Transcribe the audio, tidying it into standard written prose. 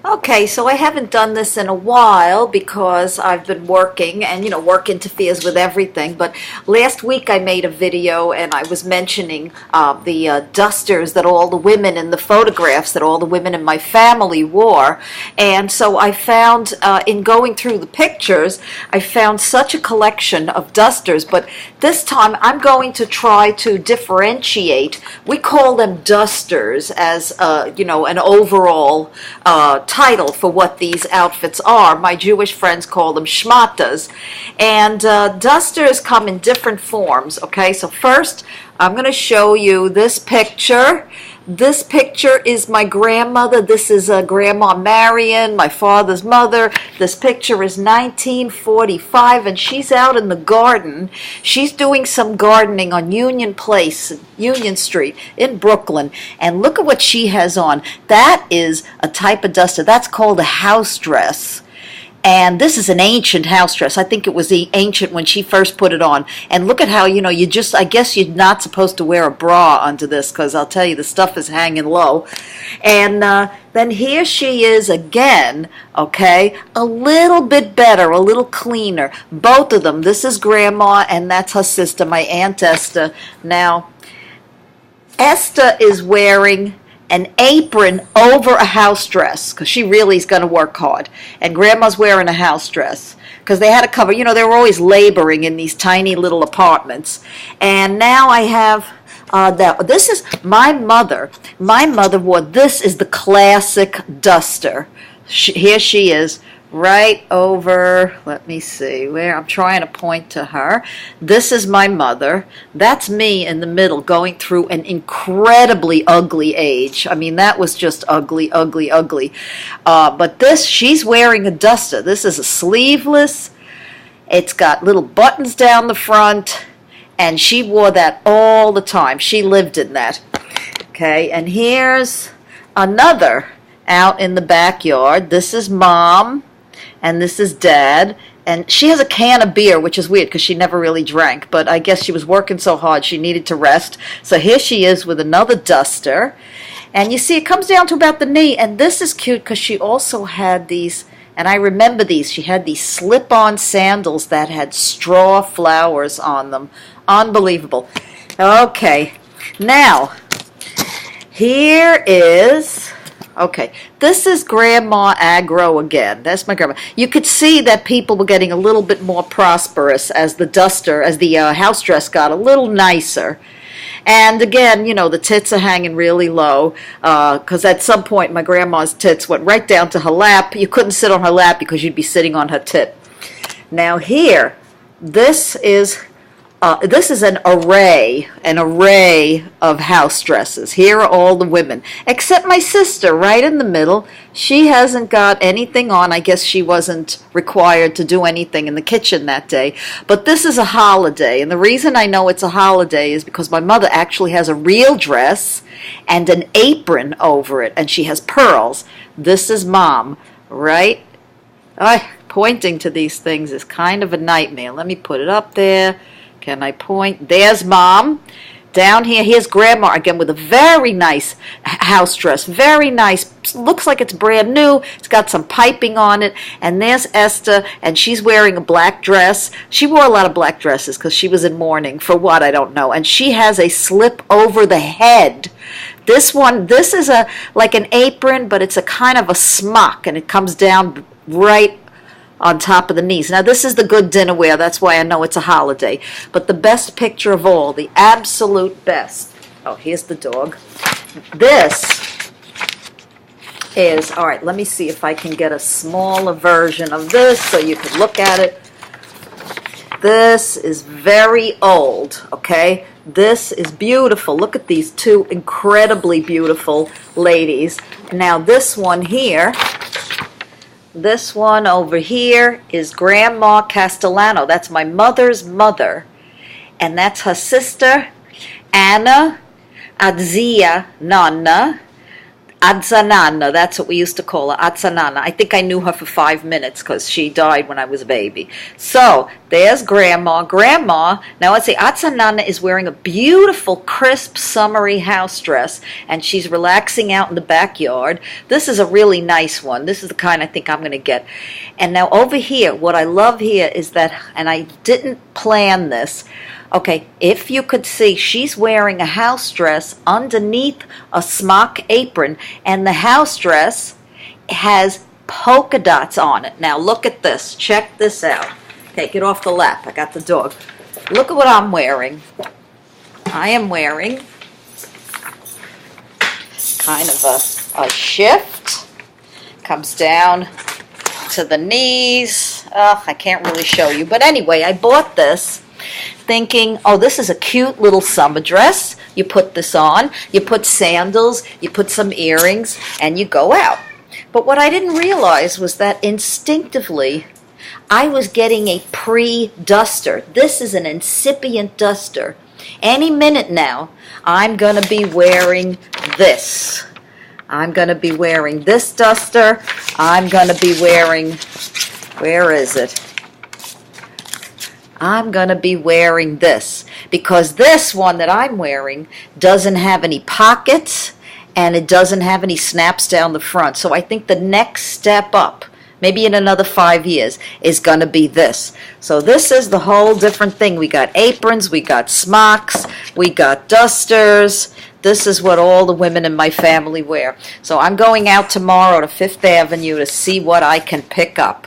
Okay, so I haven't done this in a while because I've been working and work interferes with everything. But last week I made a video and I was mentioning the dusters that all the women in the photographs that all the women in my family wore. And so I found, in going through the pictures, I found such a collection of dusters. But this time I'm going to try to differentiate. We call them dusters as, an overall title for what these outfits are. My Jewish friends call them shmatas. And dusters come in different forms, okay? So first, I'm going to show you this picture. This picture is my grandmother. This is Grandma Marion, my father's mother. This picture is 1945, and she's out in the garden. She's doing some gardening on Union Place, Union Street in Brooklyn. And look at what she has on. That is a type of duster. That's called a house dress. And this is an ancient house dress. I think it was the ancient when she first put it on. And look at how, I guess you're not supposed to wear a bra under this because I'll tell you, the stuff is hanging low. And then here she is again, okay, a little bit better, a little cleaner. Both of them. This is Grandma and that's her sister, my Aunt Esther. Now, Esther is wearing an apron over a house dress because she really is going to work hard. And Grandma's wearing a house dress because they had to cover, they were always laboring in these tiny little apartments. And now I have this is my mother. My mother wore, this is the classic duster. Here she is. Right over, let me see, where I'm trying to point to her. This is my mother. That's me in the middle going through an incredibly ugly age. I mean, that was just ugly, ugly, ugly. But she's wearing a duster. This is a sleeveless. It's got little buttons down the front. And she wore that all the time. She lived in that. Okay, and here's another out in the backyard. This is Mom. And this is Dad, and she has a can of beer, which is weird because she never really drank, but I guess she was working so hard she needed to rest. So here she is with another duster, and you see it comes down to about the knee, and this is cute because she also had these, and I remember these, she had these slip-on sandals that had straw flowers on them. Unbelievable. Okay, now, here is... Okay, this is Grandma Agro again. That's my grandma. You could see that people were getting a little bit more prosperous as the house dress got a little nicer. And again, the tits are hanging really low because at some point my grandma's tits went right down to her lap. You couldn't sit on her lap because you'd be sitting on her tit. Now here, this is an array of house dresses. Here are all the women, except my sister right in the middle. She hasn't got anything on. I guess she wasn't required to do anything in the kitchen that day. But this is a holiday, and the reason I know it's a holiday is because my mother actually has a real dress and an apron over it, and she has pearls. This is Mom, right? Pointing to these things is kind of a nightmare. Let me put it up there. Can I point? There's Mom. Down here, here's Grandma again with a very nice house dress. Very nice. Looks like it's brand new. It's got some piping on it. And there's Esther, and she's wearing a black dress. She wore a lot of black dresses because she was in mourning. For what, I don't know. And she has a slip over the head. This is like an apron, but it's a kind of a smock, and it comes down right on top of the knees. Now, this is the good dinner wear. That's why I know it's a holiday. But the best picture of all, the absolute best. Oh, here's the dog. This is, all right, let me see if I can get a smaller version of this so you can look at it. This is very old, okay? This is beautiful. Look at these two incredibly beautiful ladies. Now, this one here, this one over here is Grandma Castellano. That's my mother's mother. And that's her sister, Anna Adzia Nonna. Adzanana, that's what we used to call her, Adzanana. I think I knew her for 5 minutes because she died when I was a baby. So there's Grandma. Grandma, now let's see, Adzanana is wearing a beautiful, crisp, summery house dress, and she's relaxing out in the backyard. This is a really nice one. This is the kind I think I'm going to get. And now over here, what I love here is that, and I didn't plan this, okay, if you could see, she's wearing a house dress underneath a smock apron, and the house dress has polka dots on it. Now look at this. Check this out. Okay, get off the lap. I got the dog. Look at what I'm wearing. I am wearing kind of a shift. Comes down to the knees. Oh, I can't really show you. But anyway, I bought this thinking, oh, this is a cute little summer dress. You put this on, you put sandals, you put some earrings, and you go out. But what I didn't realize was that instinctively, I was getting a pre-duster. This is an incipient duster. Any minute now, I'm going to be wearing this. I'm going to be wearing this duster. I'm going to be wearing, where is it? I'm going to be wearing this, because this one that I'm wearing doesn't have any pockets and it doesn't have any snaps down the front. So I think the next step up, maybe in another 5 years, is going to be this. So this is the whole different thing. We got aprons, we got smocks, we got dusters. This is what all the women in my family wear. So I'm going out tomorrow to Fifth Avenue to see what I can pick up.